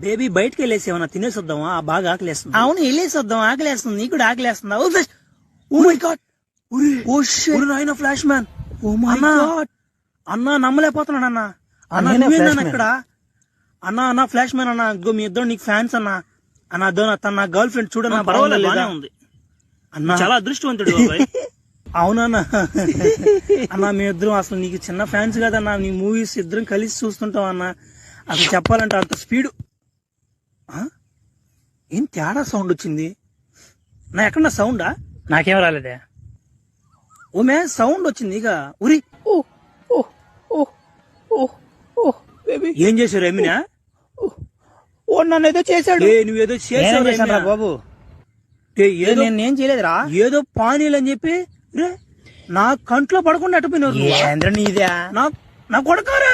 Baby బయటకు వెళ్ళేసి ఏమన్నా తినేసొద్దామా? బాగా ఆకలేస్తుంది. అవును వెళ్ళేసొద్దాం, ఆకలేస్తుంది. నీకు కూడా ఆకలేస్తుందా? ఓ మై గాడ్, నాయన flash man. Oh my god అన్నా నమ్మలేకపోతున్నాడు అన్నా. అన్నా నేనే నువ్వేందన్నా Flash Man. ఇక్కడ? అన్నా ఫ్లాష్ మ్యాన్ అన్నా. ఇదిగో మీ ఇద్దరు నీకు ఫ్యాన్స్ అన్నా. అన్నా తన నా గర్ల్ ఫ్రెండ్ చూడన్నా. పర్వాలేదు, బానే ఉంది. అన్నా చాలా అదృష్టవంతుడు బాబాయ్. అవునన్నా. అన్నా మీ ఇద్దరం అసలు నీకు చిన్న ఫ్యాన్స్ కదన్నా. నీ మూవీస్ ఇద్దరం కలిసి చూస్తుంటాం అన్నా. అసలు చెప్పాలంటే అంత స్పీడ్. ఏం తేడా సౌండ్ వచ్చింది నా? ఎక్కడ సౌండా? నాకేం రాలేదే. ఓమే సౌండ్ వచ్చింది ఇక. ఉరి ఏం చేశారు ఎమినా? ఓ నన్ను ఏదో చేశాడు. నువ్వేదో చేశాను రా చేసావు బాబు. ఏదో నేను చేయలేదురా. ఏదో పానీలు అని చెప్పి రే నా కంట్లో పడకుండా అట్టుపోయినారు. ఏంద్ర నీదే? నా కొడకారా.